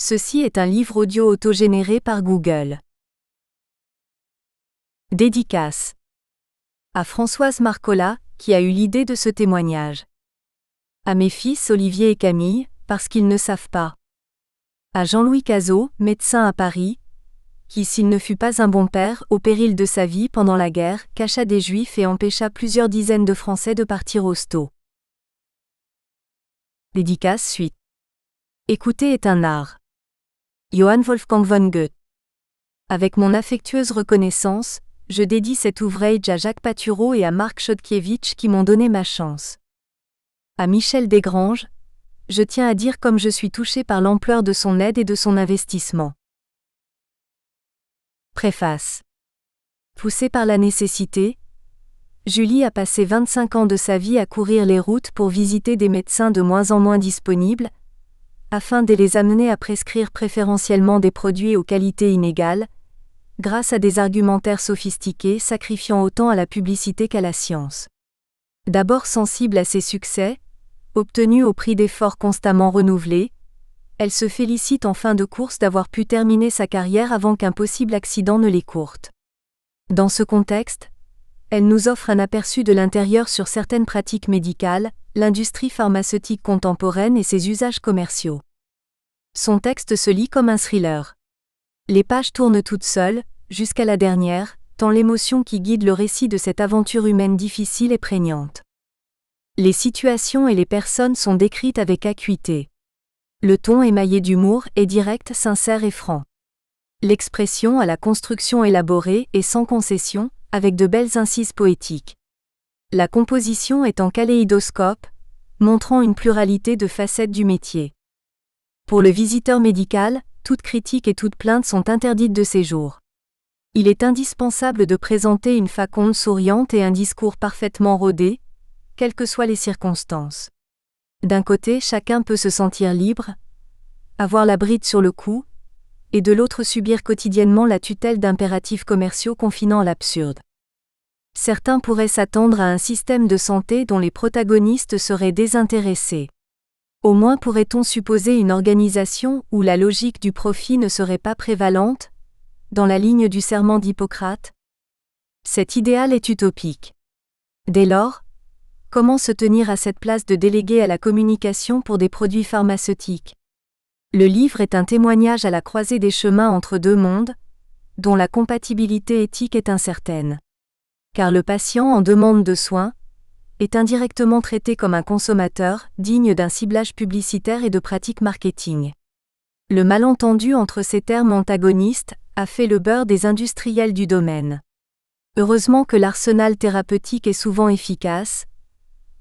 Ceci est un livre audio autogénéré par Google. Dédicace à Françoise Marcola, qui a eu l'idée de ce témoignage. À mes fils Olivier et Camille, parce qu'ils ne savent pas. À Jean-Louis Cazot, médecin à Paris, qui, s'il ne fut pas un bon père, au péril de sa vie pendant la guerre, cacha des Juifs et empêcha plusieurs dizaines de Français de partir au sto. Dédicace suite. Écouter est un art. Johann Wolfgang von Goethe. Avec mon affectueuse reconnaissance, je dédie cet ouvrage à Jacques Patureau et à Marc Chodkiewicz qui m'ont donné ma chance. À Michel Desgranges, je tiens à dire comme je suis touché par l'ampleur de son aide et de son investissement. Préface. Poussée par la nécessité, Julie a passé 25 ans de sa vie à courir les routes pour visiter des médecins de moins en moins disponibles, afin de les amener à prescrire préférentiellement des produits aux qualités inégales, grâce à des argumentaires sophistiqués sacrifiant autant à la publicité qu'à la science. D'abord sensible à ses succès, obtenus au prix d'efforts constamment renouvelés, elle se félicite en fin de course d'avoir pu terminer sa carrière avant qu'un possible accident ne l'écourte. Dans ce contexte, elle nous offre un aperçu de l'intérieur sur certaines pratiques médicales, l'industrie pharmaceutique contemporaine et ses usages commerciaux. Son texte se lit comme un thriller. Les pages tournent toutes seules, jusqu'à la dernière, tant l'émotion qui guide le récit de cette aventure humaine difficile est prégnante. Les situations et les personnes sont décrites avec acuité. Le ton émaillé d'humour est direct, sincère et franc. L'expression à la construction élaborée et sans concession, avec de belles incises poétiques. La composition est en kaléidoscope, montrant une pluralité de facettes du métier. Pour le visiteur médical, toute critique et toute plainte sont interdites de séjour. Il est indispensable de présenter une faconde souriante et un discours parfaitement rodé, quelles que soient les circonstances. D'un côté, chacun peut se sentir libre, avoir la bride sur le cou, et de l'autre subir quotidiennement la tutelle d'impératifs commerciaux confinant à l'absurde. Certains pourraient s'attendre à un système de santé dont les protagonistes seraient désintéressés. Au moins pourrait-on supposer une organisation où la logique du profit ne serait pas prévalente, dans la ligne du serment d'Hippocrate. Cet idéal est utopique. Dès lors, comment se tenir à cette place de délégué à la communication pour des produits pharmaceutiques ? Le livre est un témoignage à la croisée des chemins entre deux mondes, dont la compatibilité éthique est incertaine. Car le patient en demande de soins est indirectement traité comme un consommateur, digne d'un ciblage publicitaire et de pratiques marketing. Le malentendu entre ces termes antagonistes a fait le beurre des industriels du domaine. Heureusement que l'arsenal thérapeutique est souvent efficace,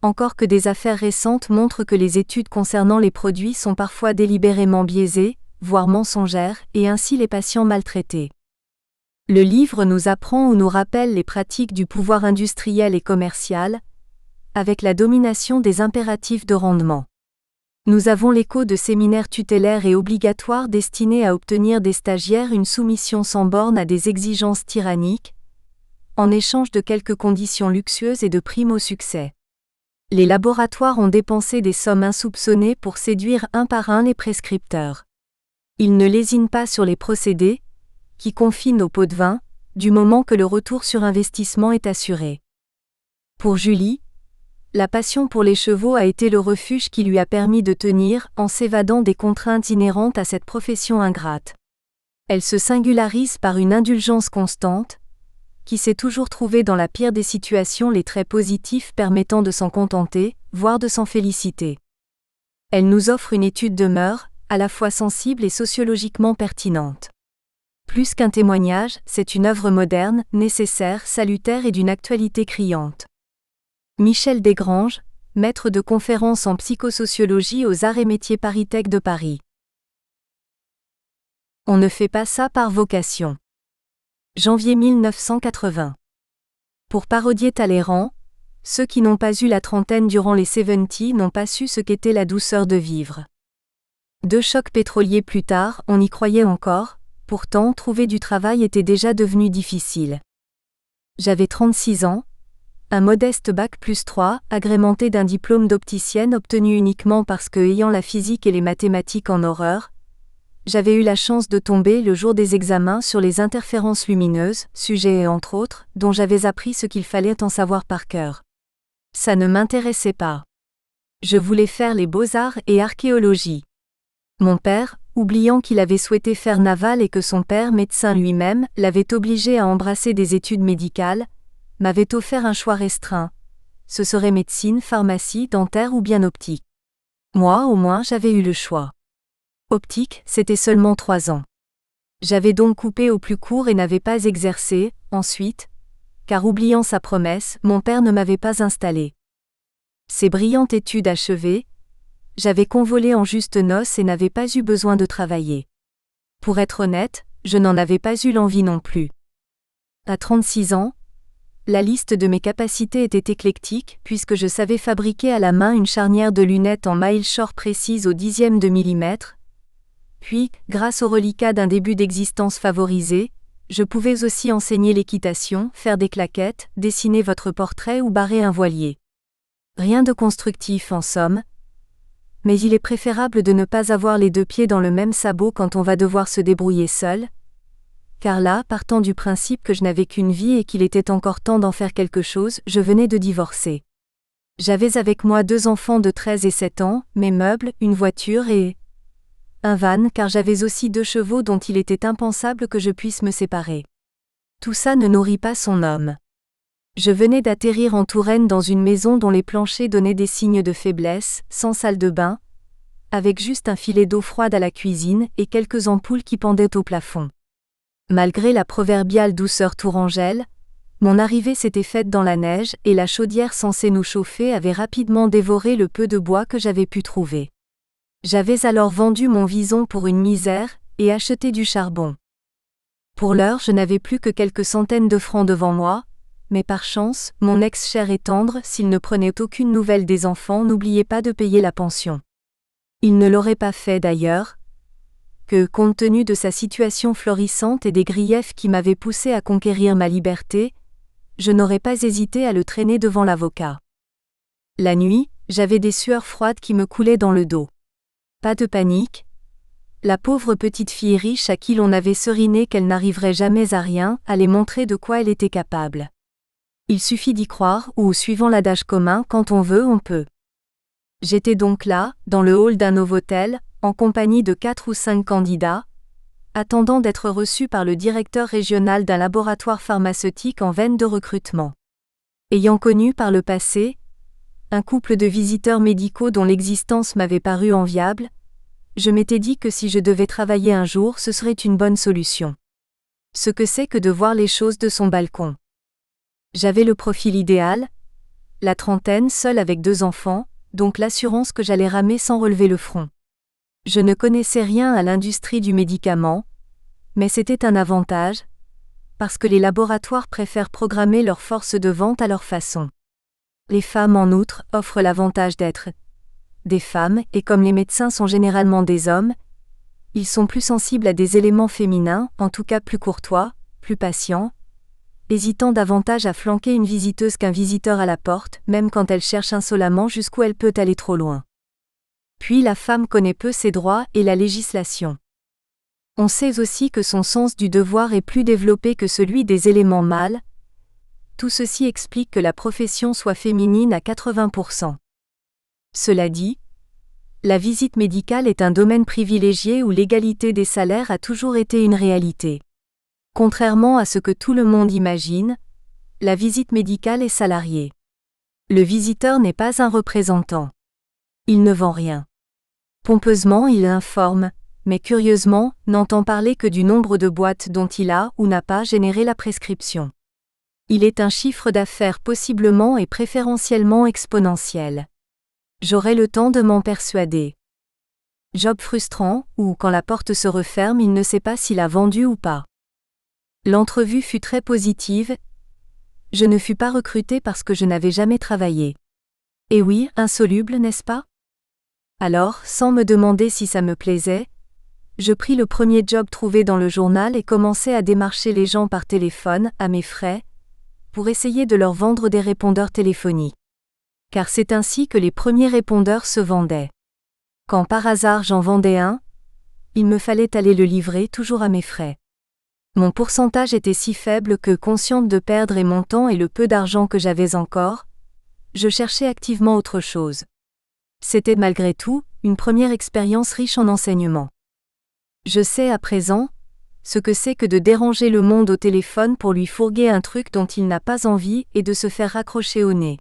encore que des affaires récentes montrent que les études concernant les produits sont parfois délibérément biaisées, voire mensongères, et ainsi les patients maltraités. Le livre nous apprend ou nous rappelle les pratiques du pouvoir industriel et commercial, avec la domination des impératifs de rendement. Nous avons l'écho de séminaires tutélaires et obligatoires destinés à obtenir des stagiaires une soumission sans borne à des exigences tyranniques, en échange de quelques conditions luxueuses et de primes au succès. Les laboratoires ont dépensé des sommes insoupçonnées pour séduire un par un les prescripteurs. Ils ne lésinent pas sur les procédés, qui confinent au pot de vin, du moment que le retour sur investissement est assuré. Pour Julie, la passion pour les chevaux a été le refuge qui lui a permis de tenir, en s'évadant des contraintes inhérentes à cette profession ingrate. Elle se singularise par une indulgence constante, qui s'est toujours trouvé dans la pire des situations les traits positifs permettant de s'en contenter, voire de s'en féliciter. Elle nous offre une étude de mœurs, à la fois sensible et sociologiquement pertinente. Plus qu'un témoignage, c'est une œuvre moderne, nécessaire, salutaire et d'une actualité criante. Michel Desgranges, maître de conférences en psychosociologie aux Arts et Métiers ParisTech de Paris. On ne fait pas ça par vocation. Janvier 1980. Pour parodier Talleyrand, ceux qui n'ont pas eu la trentaine durant les 70 n'ont pas su ce qu'était la douceur de vivre. 2 chocs pétroliers plus tard, on y croyait encore, pourtant trouver du travail était déjà devenu difficile. J'avais 36 ans, un modeste bac+3, agrémenté d'un diplôme d'opticienne obtenu uniquement parce que, ayant la physique et les mathématiques en horreur, J'avais eu la chance de tomber le jour des examens sur les interférences lumineuses, sujet entre autres, dont j'avais appris ce qu'il fallait en savoir par cœur. Ça ne m'intéressait pas. Je voulais faire les beaux-arts et archéologie. Mon père, oubliant qu'il avait souhaité faire naval et que son père, médecin lui-même, l'avait obligé à embrasser des études médicales, m'avait offert un choix restreint. Ce serait médecine, pharmacie, dentaire ou bien optique. Moi, au moins, j'avais eu le choix. Optique, c'était seulement 3 ans. J'avais donc coupé au plus court et n'avais pas exercé, ensuite, car oubliant sa promesse, mon père ne m'avait pas installé. Ces brillantes études achevées, j'avais convolé en juste noces et n'avais pas eu besoin de travailler. Pour être honnête, je n'en avais pas eu l'envie non plus. À 36 ans, la liste de mes capacités était éclectique puisque je savais fabriquer à la main une charnière de lunettes en mile short précise au dixième de millimètre. Puis, grâce au reliquat d'un début d'existence favorisé, je pouvais aussi enseigner l'équitation, faire des claquettes, dessiner votre portrait ou barrer un voilier. Rien de constructif en somme, mais il est préférable de ne pas avoir les 2 pieds dans le même sabot quand on va devoir se débrouiller seul, car là, partant du principe que je n'avais qu'une vie et qu'il était encore temps d'en faire quelque chose, je venais de divorcer. J'avais avec moi 2 enfants de 13 et 7 ans, mes meubles, une voiture et un van car j'avais aussi 2 chevaux dont il était impensable que je puisse me séparer. Tout ça ne nourrit pas son homme. Je venais d'atterrir en Touraine dans une maison dont les planchers donnaient des signes de faiblesse, sans salle de bain, avec juste un filet d'eau froide à la cuisine et quelques ampoules qui pendaient au plafond. Malgré la proverbiale douceur tourangelle, mon arrivée s'était faite dans la neige et la chaudière censée nous chauffer avait rapidement dévoré le peu de bois que j'avais pu trouver. J'avais alors vendu mon vison pour une misère et acheté du charbon. Pour l'heure, je n'avais plus que quelques centaines de francs devant moi, mais par chance, mon ex cher et tendre, s'il ne prenait aucune nouvelle des enfants, n'oubliait pas de payer la pension. Il ne l'aurait pas fait d'ailleurs, que, compte tenu de sa situation florissante et des griefs qui m'avaient poussé à conquérir ma liberté, je n'aurais pas hésité à le traîner devant l'avocat. La nuit, j'avais des sueurs froides qui me coulaient dans le dos. Pas de panique. La pauvre petite fille riche à qui l'on avait seriné qu'elle n'arriverait jamais à rien, allait montrer de quoi elle était capable. Il suffit d'y croire ou, suivant l'adage commun, quand on veut, on peut. J'étais donc là, dans le hall d'un Novotel, en compagnie de 4 ou 5 candidats, attendant d'être reçus par le directeur régional d'un laboratoire pharmaceutique en veine de recrutement. Ayant connu par le passé un couple de visiteurs médicaux dont l'existence m'avait paru enviable, je m'étais dit que si je devais travailler un jour, ce serait une bonne solution. Ce que c'est que de voir les choses de son balcon. J'avais le profil idéal, la trentaine seule avec 2 enfants, donc l'assurance que j'allais ramer sans relever le front. Je ne connaissais rien à l'industrie du médicament, mais c'était un avantage, parce que les laboratoires préfèrent programmer leur force de vente à leur façon. Les femmes en outre offrent l'avantage d'être des femmes, et comme les médecins sont généralement des hommes, ils sont plus sensibles à des éléments féminins, en tout cas plus courtois, plus patients, hésitant davantage à flanquer une visiteuse qu'un visiteur à la porte, même quand elle cherche insolemment jusqu'où elle peut aller trop loin. Puis la femme connaît peu ses droits et la législation. On sait aussi que son sens du devoir est plus développé que celui des éléments mâles. Tout ceci explique que la profession soit féminine à 80%. Cela dit, la visite médicale est un domaine privilégié où l'égalité des salaires a toujours été une réalité. Contrairement à ce que tout le monde imagine, la visite médicale est salariée. Le visiteur n'est pas un représentant. Il ne vend rien. Pompeusement, il informe, mais curieusement, n'entend parler que du nombre de boîtes dont il a ou n'a pas généré la prescription. Il est un chiffre d'affaires possiblement et préférentiellement exponentiel. J'aurai le temps de m'en persuader. Job frustrant, ou quand la porte se referme, il ne sait pas s'il a vendu ou pas. L'entrevue fut très positive. Je ne fus pas recrutée parce que je n'avais jamais travaillé. Et oui, insoluble, n'est-ce pas? Alors, sans me demander si ça me plaisait, je pris le premier job trouvé dans le journal et commençai à démarcher les gens par téléphone, à mes frais, pour essayer de leur vendre des répondeurs téléphoniques. Car c'est ainsi que les premiers répondeurs se vendaient. Quand par hasard j'en vendais un, il me fallait aller le livrer toujours à mes frais. Mon pourcentage était si faible que, consciente de perdre mon temps et le peu d'argent que j'avais encore, je cherchais activement autre chose. C'était malgré tout une première expérience riche en enseignements. Je sais à présent ce que c'est que de déranger le monde au téléphone pour lui fourguer un truc dont il n'a pas envie et de se faire raccrocher au nez.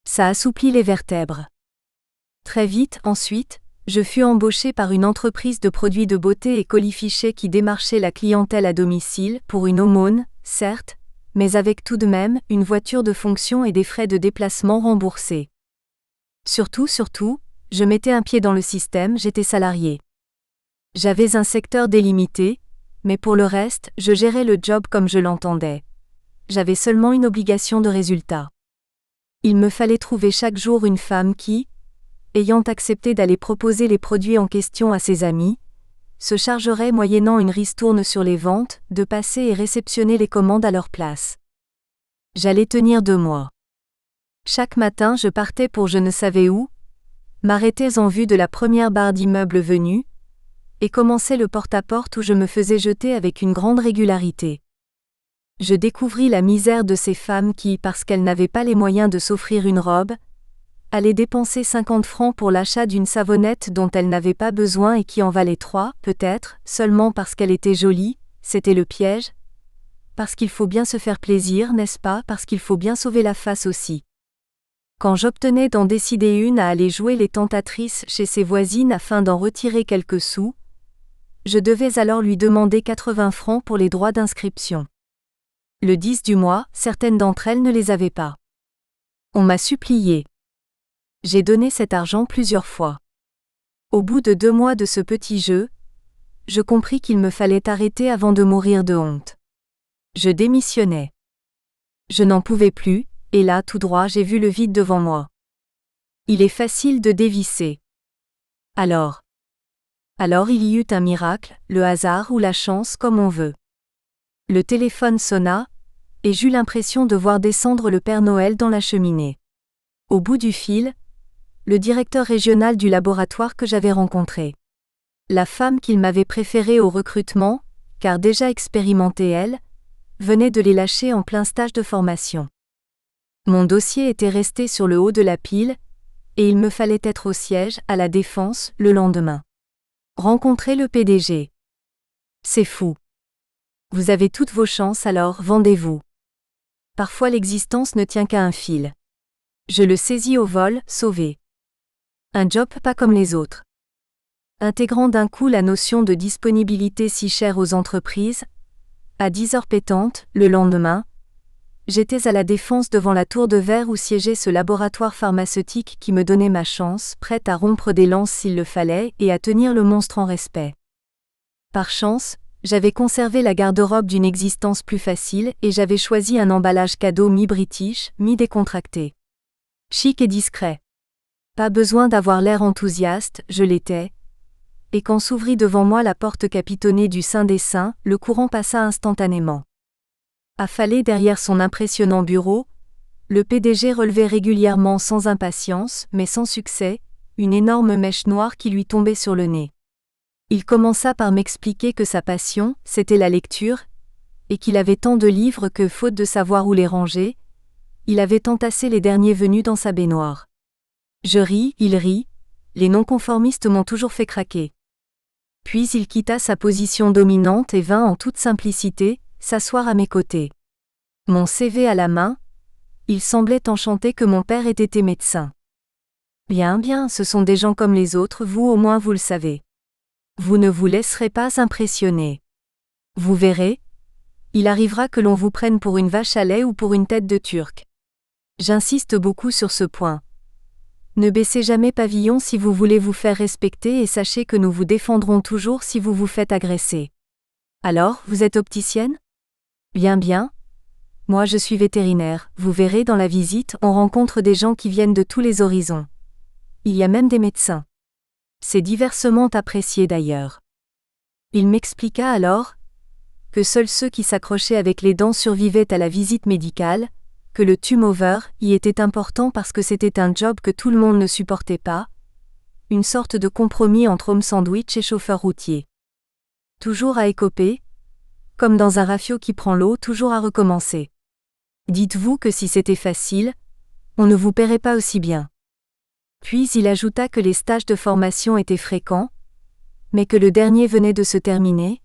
Ça assouplit les vertèbres. Très vite, ensuite, je fus embauché par une entreprise de produits de beauté et colifichets qui démarchait la clientèle à domicile pour une aumône, certes, mais avec tout de même une voiture de fonction et des frais de déplacement remboursés. Surtout, je mettais un pied dans le système, j'étais salarié. J'avais un secteur délimité, mais pour le reste, je gérais le job comme je l'entendais. J'avais seulement une obligation de résultat. Il me fallait trouver chaque jour une femme qui, ayant accepté d'aller proposer les produits en question à ses amis, se chargerait moyennant une ristourne sur les ventes, de passer et réceptionner les commandes à leur place. J'allais tenir 2 mois. Chaque matin je partais pour je ne savais où, m'arrêtais en vue de la première barre d'immeuble venue, et commençais le porte-à-porte où je me faisais jeter avec une grande régularité. Je découvris la misère de ces femmes qui, parce qu'elles n'avaient pas les moyens de s'offrir une robe, allaient dépenser 50 francs pour l'achat d'une savonnette dont elles n'avaient pas besoin et qui en valait 3, peut-être, seulement parce qu'elle était jolie, c'était le piège. Parce qu'il faut bien se faire plaisir, n'est-ce pas, parce qu'il faut bien sauver la face aussi. Quand j'obtenais d'en décider une à aller jouer les tentatrices chez ses voisines afin d'en retirer quelques sous, je devais alors lui demander 80 francs pour les droits d'inscription. Le 10 du mois, certaines d'entre elles ne les avaient pas. On m'a supplié. J'ai donné cet argent plusieurs fois. Au bout de 2 mois de ce petit jeu, je compris qu'il me fallait arrêter avant de mourir de honte. Je démissionnais. Je n'en pouvais plus, et là tout droit j'ai vu le vide devant moi. Il est facile de dévisser. Alors il y eut un miracle, le hasard ou la chance comme on veut. Le téléphone sonna, et j'eus l'impression de voir descendre le Père Noël dans la cheminée. Au bout du fil, le directeur régional du laboratoire que j'avais rencontré. La femme qu'il m'avait préférée au recrutement, car déjà expérimentée elle, venait de les lâcher en plein stage de formation. Mon dossier était resté sur le haut de la pile, et il me fallait être au siège, à la Défense, le lendemain. Rencontrer le PDG. C'est fou. Vous avez toutes vos chances alors, vendez-vous. Parfois l'existence ne tient qu'à un fil. Je le saisis au vol, sauvé. Un job pas comme les autres. Intégrant d'un coup la notion de disponibilité si chère aux entreprises, à 10 heures pétantes, le lendemain, j'étais à la Défense devant la tour de verre où siégeait ce laboratoire pharmaceutique qui me donnait ma chance, prête à rompre des lances s'il le fallait et à tenir le monstre en respect. Par chance, j'avais conservé la garde-robe d'une existence plus facile et j'avais choisi un emballage cadeau mi-british, mi-décontracté. Chic et discret. Pas besoin d'avoir l'air enthousiaste, je l'étais. Et quand s'ouvrit devant moi la porte capitonnée du Saint des Saints, le courant passa instantanément. Affalé derrière son impressionnant bureau, le PDG relevait régulièrement sans impatience, mais sans succès, une énorme mèche noire qui lui tombait sur le nez. Il commença par m'expliquer que sa passion, c'était la lecture, et qu'il avait tant de livres que, faute de savoir où les ranger, il avait entassé les derniers venus dans sa baignoire. Je ris, il rit, les non-conformistes m'ont toujours fait craquer. Puis il quitta sa position dominante et vint en toute simplicité, s'asseoir à mes côtés. Mon CV à la main, il semblait enchanté que mon père ait été médecin. Bien, ce sont des gens comme les autres, vous au moins vous le savez. Vous ne vous laisserez pas impressionner. Vous verrez, il arrivera que l'on vous prenne pour une vache à lait ou pour une tête de turc. J'insiste beaucoup sur ce point. Ne baissez jamais pavillon si vous voulez vous faire respecter et sachez que nous vous défendrons toujours si vous vous faites agresser. Alors, vous êtes opticienne ? Bien. Moi je suis vétérinaire, vous verrez dans la visite, on rencontre des gens qui viennent de tous les horizons. Il y a même des médecins. C'est diversement apprécié d'ailleurs. Il m'expliqua alors que seuls ceux qui s'accrochaient avec les dents survivaient à la visite médicale, que le turnover y était important parce que c'était un job que tout le monde ne supportait pas, une sorte de compromis entre homme sandwich et chauffeur routier. Toujours à écoper, comme dans un rafio qui prend l'eau, toujours à recommencer. Dites-vous que si c'était facile, on ne vous paierait pas aussi bien. Puis il ajouta que les stages de formation étaient fréquents, mais que le dernier venait de se terminer,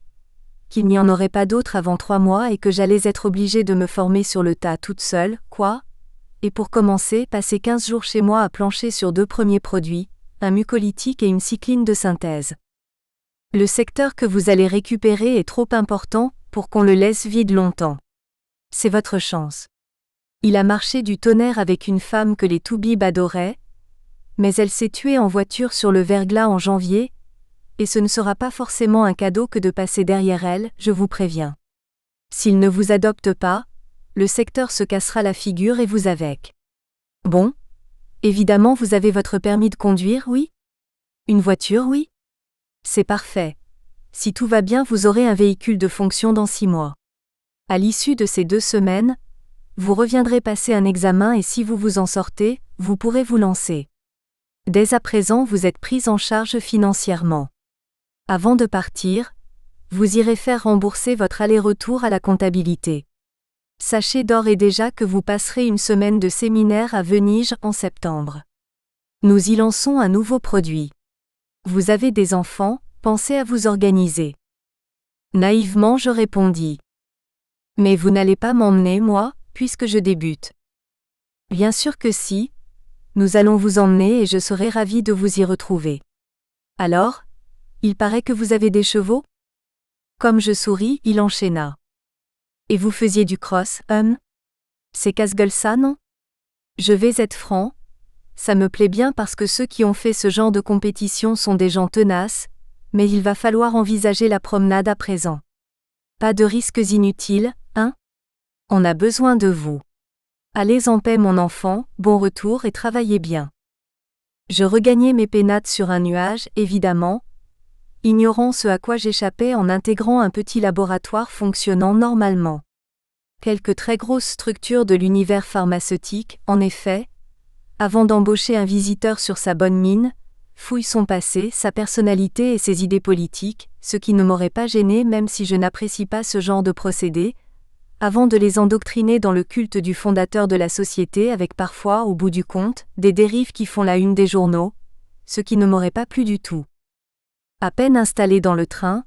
qu'il n'y en aurait pas d'autre avant 3 mois et que j'allais être obligée de me former sur le tas toute seule, quoi ? Et pour commencer, passer 15 jours chez moi à plancher sur 2 premiers produits, un mucolytique et une cycline de synthèse. Le secteur que vous allez récupérer est trop important pour qu'on le laisse vide longtemps. C'est votre chance. Il a marché du tonnerre avec une femme que les toubibs adoraient, mais elle s'est tuée en voiture sur le verglas en janvier, et ce ne sera pas forcément un cadeau que de passer derrière elle, je vous préviens. S'il ne vous adopte pas, le secteur se cassera la figure et vous avec. Bon, évidemment vous avez votre permis de conduire, oui ? Une voiture, oui ? C'est parfait. Si tout va bien, vous aurez un véhicule de fonction dans 6 mois. À l'issue de ces 2 semaines, vous reviendrez passer un examen et si vous vous en sortez, vous pourrez vous lancer. Dès à présent, vous êtes prise en charge financièrement. Avant de partir, vous irez faire rembourser votre aller-retour à la comptabilité. Sachez d'ores et déjà que vous passerez une semaine de séminaire à Venise en septembre. Nous y lançons un nouveau produit. Vous avez des enfants, pensez à vous organiser. Naïvement, je répondis. Mais vous n'allez pas m'emmener, moi, puisque je débute. Bien sûr que si, nous allons vous emmener et je serai ravie de vous y retrouver. Alors, il paraît que vous avez des chevaux ? Comme je souris, il enchaîna. Et vous faisiez du cross, C'est casse-gueule ça, non ? Je vais être franc, ça me plaît bien parce que ceux qui ont fait ce genre de compétition sont des gens tenaces, mais il va falloir envisager la promenade à présent. Pas de risques inutiles, hein ? On a besoin de vous. Allez en paix mon enfant, bon retour et travaillez bien. Je regagnai mes pénates sur un nuage, évidemment, ignorant ce à quoi j'échappais en intégrant un petit laboratoire fonctionnant normalement. Quelques très grosses structures de l'univers pharmaceutique, en effet, avant d'embaucher un visiteur sur sa bonne mine, fouillent son passé, sa personnalité et ses idées politiques, ce qui ne m'aurait pas gêné même si je n'apprécie pas ce genre de procédé, avant de les endoctriner dans le culte du fondateur de la société avec parfois, au bout du compte, des dérives qui font la une des journaux, ce qui ne m'aurait pas plu du tout. À peine installé dans le train,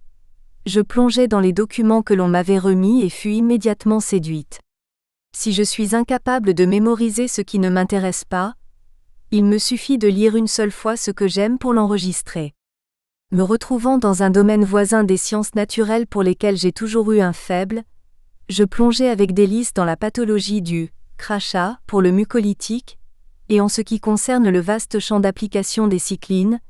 je plongeai dans les documents que l'on m'avait remis et fus immédiatement séduite. Si je suis incapable de mémoriser ce qui ne m'intéresse pas, il me suffit de lire une seule fois ce que j'aime pour l'enregistrer. Me retrouvant dans un domaine voisin des sciences naturelles pour lesquelles j'ai toujours eu un faible, je plongeai avec délice dans la pathologie du crachat pour le mucolytique, et en ce qui concerne le vaste champ d'application des cyclines,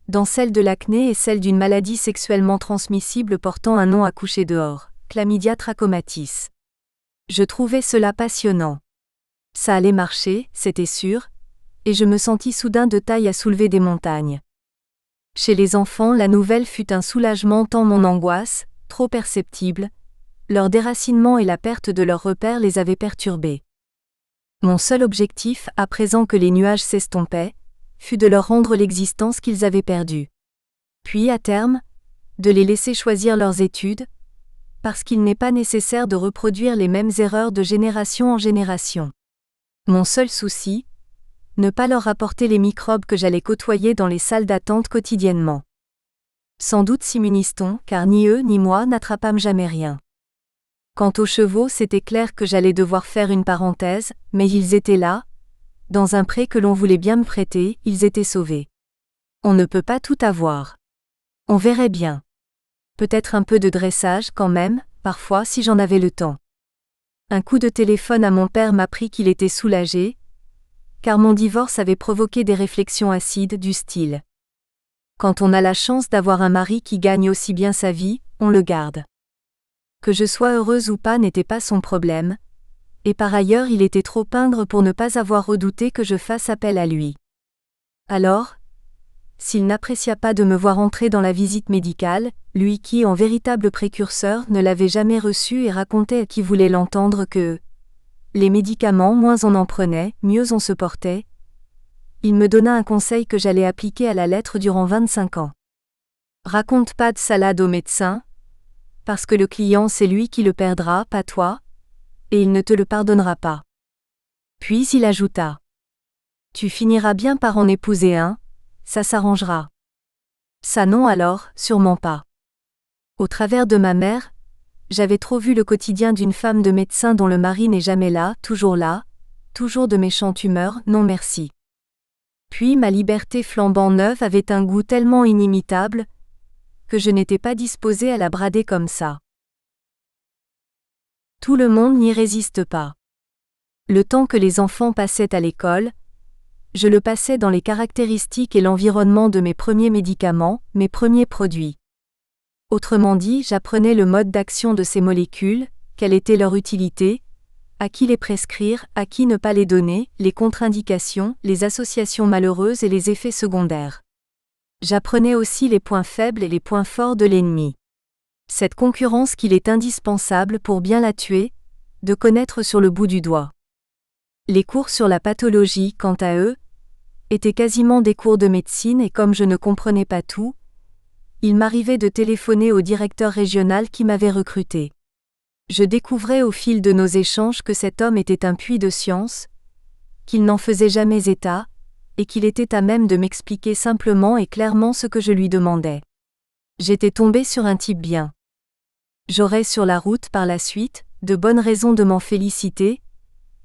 dans celle de l'acné et celle d'une maladie sexuellement transmissible portant un nom à coucher dehors, chlamydia trachomatis. Je trouvais cela passionnant. Ça allait marcher, c'était sûr, et je me sentis soudain de taille à soulever des montagnes. Chez les enfants, la nouvelle fut un soulagement tant mon angoisse, trop perceptible, leur déracinement et la perte de leurs repères les avaient perturbés. Mon seul objectif, à présent que les nuages s'estompaient, fut de leur rendre l'existence qu'ils avaient perdue. Puis, à terme, de les laisser choisir leurs études, parce qu'il n'est pas nécessaire de reproduire les mêmes erreurs de génération en génération. Mon seul souci, ne pas leur apporter les microbes que j'allais côtoyer dans les salles d'attente quotidiennement. Sans doute s'immunisent-on, car ni eux ni moi n'attrapâmes jamais rien. Quant aux chevaux, c'était clair que j'allais devoir faire une parenthèse, mais ils étaient là, dans un pré que l'on voulait bien me prêter, ils étaient sauvés. On ne peut pas tout avoir. On verrait bien. Peut-être un peu de dressage quand même, parfois si j'en avais le temps. Un coup de téléphone à mon père m'apprit qu'il était soulagé, car mon divorce avait provoqué des réflexions acides du style. Quand on a la chance d'avoir un mari qui gagne aussi bien sa vie, on le garde. Que je sois heureuse ou pas n'était pas son problème, et par ailleurs il était trop pingre pour ne pas avoir redouté que je fasse appel à lui. Alors, s'il n'apprécia pas de me voir entrer dans la visite médicale, lui qui, en véritable précurseur, ne l'avait jamais reçue et racontait à qui voulait l'entendre que les médicaments, moins on en prenait, mieux on se portait, il me donna un conseil que j'allais appliquer à la lettre durant 25 ans. Raconte pas de salade au médecin, parce que le client c'est lui qui le perdra, pas toi, et il ne te le pardonnera pas. Puis il ajouta. Tu finiras bien par en épouser un, ça s'arrangera. Ça non alors, sûrement pas. Au travers de ma mère, j'avais trop vu le quotidien d'une femme de médecin dont le mari n'est jamais là, toujours de méchante humeur, non merci. Puis ma liberté flambant neuve avait un goût tellement inimitable, que je n'étais pas disposée à la brader comme ça. Tout le monde n'y résiste pas. Le temps que les enfants passaient à l'école, je le passais dans les caractéristiques et l'environnement de mes premiers médicaments, mes premiers produits. Autrement dit, j'apprenais le mode d'action de ces molécules, quelle était leur utilité, à qui les prescrire, à qui ne pas les donner, les contre-indications, les associations malheureuses et les effets secondaires. J'apprenais aussi les points faibles et les points forts de l'ennemi. Cette concurrence qu'il est indispensable pour bien la tuer, de connaître sur le bout du doigt. Les cours sur la pathologie, quant à eux, étaient quasiment des cours de médecine et comme je ne comprenais pas tout, il m'arrivait de téléphoner au directeur régional qui m'avait recruté. Je découvrais au fil de nos échanges que cet homme était un puits de science, qu'il n'en faisait jamais état, et qu'il était à même de m'expliquer simplement et clairement ce que je lui demandais. J'étais tombée sur un type bien. J'aurais sur la route par la suite, de bonnes raisons de m'en féliciter,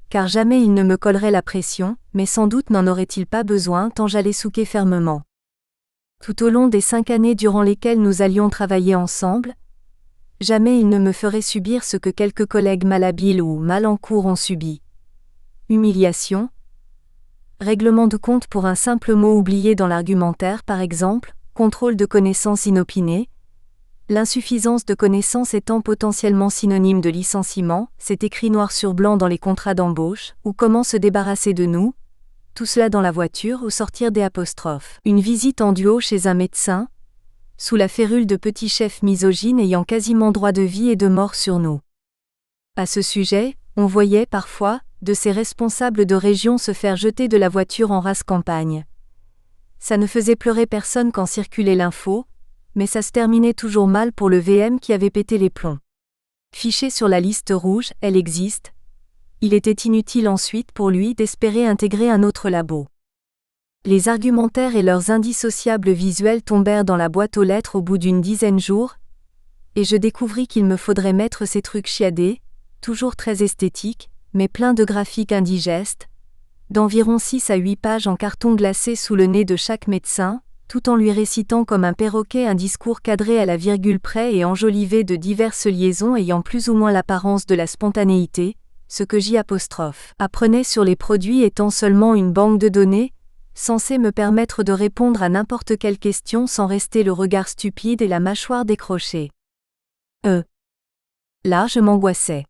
car jamais il ne me collerait la pression, mais sans doute n'en aurait-il pas besoin tant j'allais souquer fermement. Tout au long des 5 années durant lesquelles nous allions travailler ensemble, jamais il ne me ferait subir ce que quelques collègues malhabiles ou mal en cours ont subi. Humiliation, règlement de compte pour un simple mot oublié dans l'argumentaire par exemple, contrôle de connaissances inopinées, l'insuffisance de connaissances étant potentiellement synonyme de licenciement, c'est écrit noir sur blanc dans les contrats d'embauche, ou comment se débarrasser de nous, tout cela dans la voiture ou sortir des apostrophes. Une visite en duo chez un médecin, sous la férule de petits chefs misogynes ayant quasiment droit de vie et de mort sur nous. À ce sujet, on voyait parfois, de ces responsables de région se faire jeter de la voiture en race campagne. Ça ne faisait pleurer personne quand circulait l'info, mais ça se terminait toujours mal pour le VM qui avait pété les plombs. Fiché sur la liste rouge, elle existe. Il était inutile ensuite pour lui d'espérer intégrer un autre labo. Les argumentaires et leurs indissociables visuels tombèrent dans la boîte aux lettres au bout d'une dizaine de jours, et je découvris qu'il me faudrait mettre ces trucs chiadés, toujours très esthétiques, mais pleins de graphiques indigestes, d'environ 6 à 8 pages en carton glacé sous le nez de chaque médecin, tout en lui récitant comme un perroquet un discours cadré à la virgule près et enjolivé de diverses liaisons ayant plus ou moins l'apparence de la spontanéité, ce que J' apprenait sur les produits étant seulement une banque de données, censée me permettre de répondre à n'importe quelle question sans rester le regard stupide et la mâchoire décrochée. Là je m'angoissais.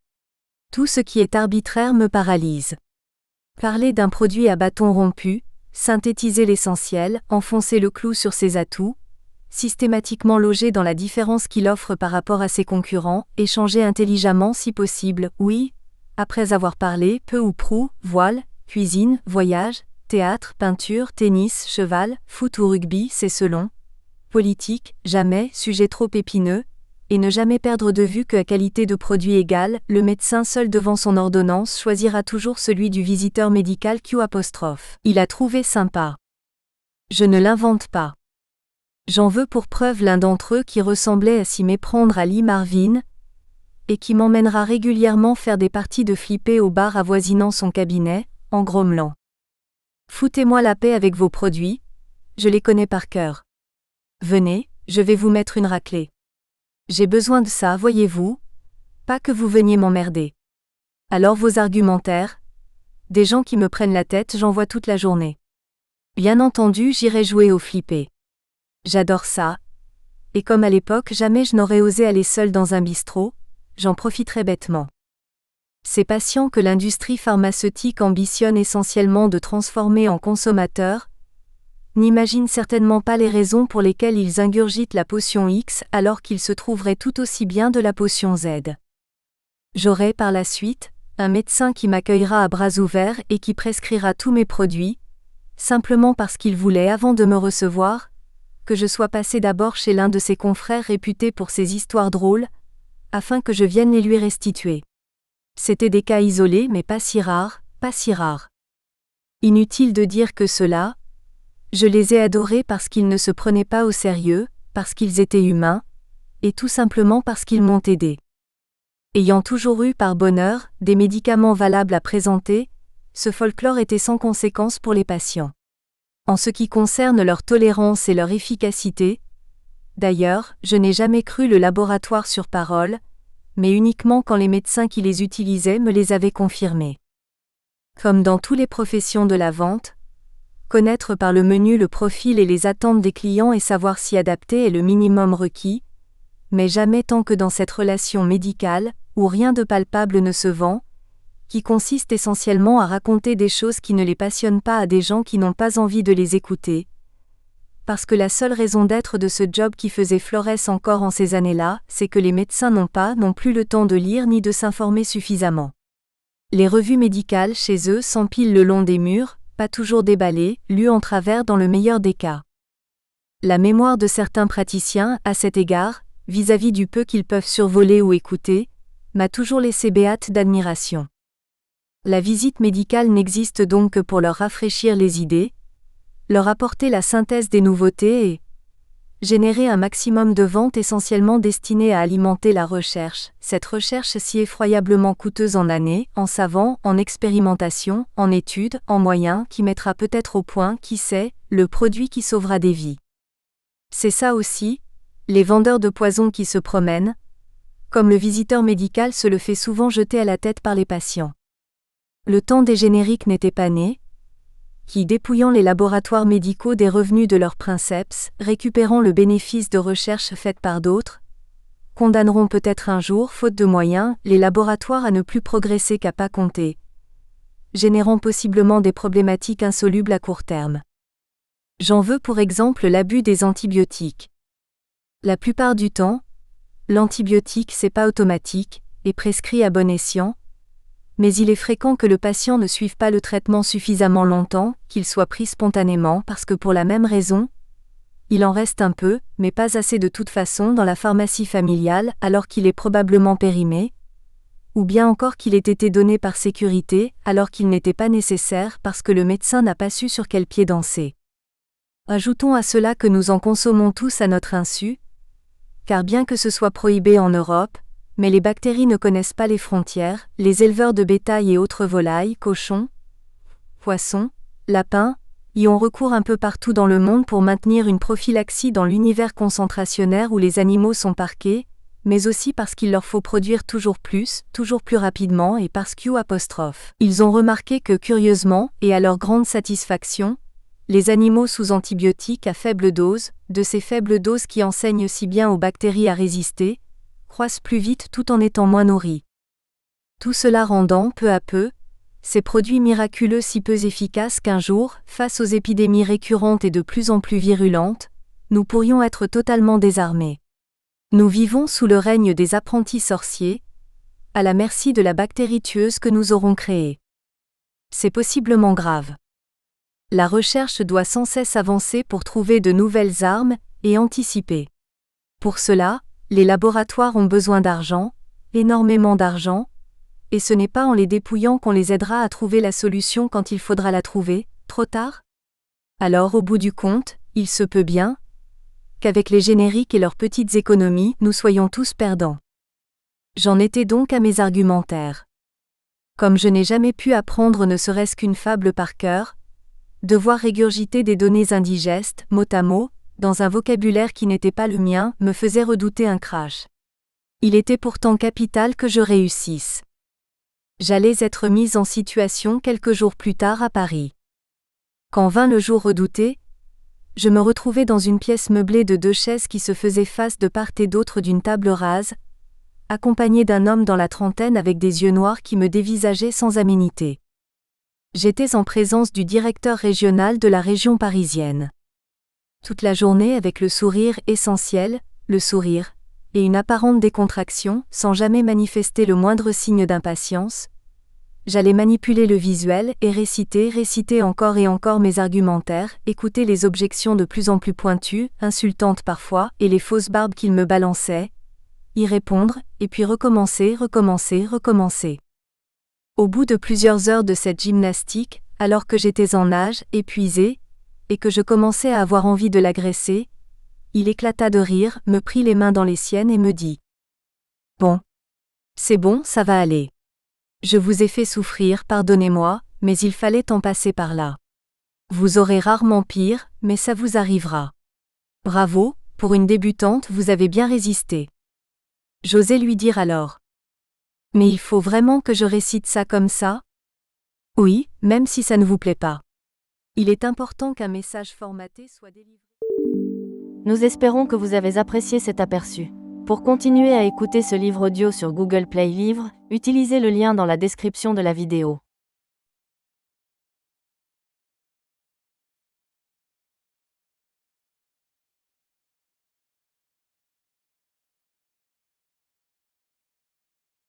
Tout ce qui est arbitraire me paralyse. Parler d'un produit à bâton rompu, synthétiser l'essentiel, enfoncer le clou sur ses atouts, systématiquement loger dans la différence qu'il offre par rapport à ses concurrents, échanger intelligemment si possible, oui, après avoir parlé, peu ou prou, voile, cuisine, voyage, théâtre, peinture, tennis, cheval, foot ou rugby, c'est selon. Politique, jamais, sujet trop épineux, et ne jamais perdre de vue que à qualité de produit égale, le médecin seul devant son ordonnance choisira toujours celui du visiteur médical Q'. Il a trouvé sympa. Je ne l'invente pas. J'en veux pour preuve l'un d'entre eux qui ressemblait à s'y méprendre à Lee Marvin, et qui m'emmènera régulièrement faire des parties de flipper au bar avoisinant son cabinet, en grommelant. Foutez-moi la paix avec vos produits, je les connais par cœur. Venez, je vais vous mettre une raclée. J'ai besoin de ça, voyez-vous, pas que vous veniez m'emmerder. Alors vos argumentaires, des gens qui me prennent la tête, j'en vois toute la journée. Bien entendu, j'irai jouer au flippé. J'adore ça, et comme à l'époque jamais je n'aurais osé aller seul dans un bistrot, j'en profiterai bêtement. Ces patients que l'industrie pharmaceutique ambitionne essentiellement de transformer en consommateurs, n'imaginent certainement pas les raisons pour lesquelles ils ingurgitent la potion X alors qu'ils se trouveraient tout aussi bien de la potion Z. J'aurai par la suite un médecin qui m'accueillera à bras ouverts et qui prescrira tous mes produits, simplement parce qu'il voulait avant de me recevoir, que je sois passé d'abord chez l'un de ses confrères réputé pour ses histoires drôles, afin que je vienne les lui restituer. C'étaient des cas isolés mais pas si rares, pas si rares. Inutile de dire que cela, je les ai adorés parce qu'ils ne se prenaient pas au sérieux, parce qu'ils étaient humains, et tout simplement parce qu'ils m'ont aidé. Ayant toujours eu par bonheur des médicaments valables à présenter, ce folklore était sans conséquence pour les patients. En ce qui concerne leur tolérance et leur efficacité, d'ailleurs, je n'ai jamais cru le laboratoire sur parole, mais uniquement quand les médecins qui les utilisaient me les avaient confirmés. Comme dans toutes les professions de la vente, connaître par le menu le profil et les attentes des clients et savoir s'y adapter est le minimum requis, mais jamais tant que dans cette relation médicale, où rien de palpable ne se vend, qui consiste essentiellement à raconter des choses qui ne les passionnent pas à des gens qui n'ont pas envie de les écouter. Parce que la seule raison d'être de ce job qui faisait Florès encore en ces années-là, c'est que les médecins n'ont plus le temps de lire ni de s'informer suffisamment. Les revues médicales chez eux s'empilent le long des murs, pas toujours déballées, lues en travers dans le meilleur des cas. La mémoire de certains praticiens, à cet égard, vis-à-vis du peu qu'ils peuvent survoler ou écouter, m'a toujours laissé béate d'admiration. La visite médicale n'existe donc que pour leur rafraîchir les idées, leur apporter la synthèse des nouveautés et générer un maximum de ventes essentiellement destinées à alimenter la recherche, cette recherche si effroyablement coûteuse en années, en savants, en expérimentation, en études, en moyens, qui mettra peut-être au point, qui sait, le produit qui sauvera des vies. C'est ça aussi, les vendeurs de poison qui se promènent, comme le visiteur médical se le fait souvent jeter à la tête par les patients. Le temps des génériques n'était pas né, qui, dépouillant les laboratoires médicaux des revenus de leurs princeps, récupérant le bénéfice de recherches faites par d'autres, condamneront peut-être un jour, faute de moyens, les laboratoires à ne plus progresser qu'à pas compter, générant possiblement des problématiques insolubles à court terme. J'en veux pour exemple l'abus des antibiotiques. La plupart du temps, l'antibiotique c'est pas automatique, et prescrit à bon escient, mais il est fréquent que le patient ne suive pas le traitement suffisamment longtemps, qu'il soit pris spontanément parce que pour la même raison, il en reste un peu, mais pas assez de toute façon dans la pharmacie familiale alors qu'il est probablement périmé, ou bien encore qu'il ait été donné par sécurité alors qu'il n'était pas nécessaire parce que le médecin n'a pas su sur quel pied danser. Ajoutons à cela que nous en consommons tous à notre insu, car bien que ce soit prohibé en Europe, mais les bactéries ne connaissent pas les frontières, les éleveurs de bétail et autres volailles, cochons, poissons, lapins, y ont recours un peu partout dans le monde pour maintenir une prophylaxie dans l'univers concentrationnaire où les animaux sont parqués, mais aussi parce qu'il leur faut produire toujours plus rapidement et parce qu'ils ont remarqué que curieusement, et à leur grande satisfaction, les animaux sous antibiotiques à faible dose, de ces faibles doses qui enseignent si bien aux bactéries à résister, croissent plus vite tout en étant moins nourris. Tout cela rendant, peu à peu, ces produits miraculeux si peu efficaces qu'un jour, face aux épidémies récurrentes et de plus en plus virulentes, nous pourrions être totalement désarmés. Nous vivons sous le règne des apprentis sorciers, à la merci de la bactérie tueuse que nous aurons créée. C'est possiblement grave. La recherche doit sans cesse avancer pour trouver de nouvelles armes et anticiper. Pour cela, les laboratoires ont besoin d'argent, énormément d'argent, et ce n'est pas en les dépouillant qu'on les aidera à trouver la solution quand il faudra la trouver, trop tard. Alors au bout du compte, il se peut bien qu'avec les génériques et leurs petites économies, nous soyons tous perdants. J'en étais donc à mes argumentaires. Comme je n'ai jamais pu apprendre ne serait-ce qu'une fable par cœur, devoir régurgiter des données indigestes, mot à mot, dans un vocabulaire qui n'était pas le mien, me faisait redouter un crash. Il était pourtant capital que je réussisse. J'allais être mise en situation quelques jours plus tard à Paris. Quand vint le jour redouté, je me retrouvai dans une pièce meublée de 2 chaises qui se faisaient face de part et d'autre d'une table rase, accompagnée d'un homme dans la trentaine avec des yeux noirs qui me dévisageait sans aménité. J'étais en présence du directeur régional de la région parisienne. Toute la journée avec le sourire essentiel, le sourire, et une apparente décontraction, sans jamais manifester le moindre signe d'impatience, j'allais manipuler le visuel et réciter encore et encore mes argumentaires, écouter les objections de plus en plus pointues, insultantes parfois, et les fausses barbes qu'il me balançait, y répondre, et puis recommencer. Au bout de plusieurs heures de cette gymnastique, alors que j'étais en nage, épuisé, et que je commençais à avoir envie de l'agresser, il éclata de rire, me prit les mains dans les siennes et me dit: Bon. C'est bon, ça va aller. Je vous ai fait souffrir, pardonnez-moi, mais il fallait en passer par là. Vous aurez rarement pire, mais ça vous arrivera. Bravo, pour une débutante, vous avez bien résisté. J'osais lui dire alors: Mais il faut vraiment que je récite ça comme ça? Oui, même si ça ne vous plaît pas. Il est important qu'un message formaté soit délivré. Nous espérons que vous avez apprécié cet aperçu. Pour continuer à écouter ce livre audio sur Google Play Livres, utilisez le lien dans la description de la vidéo.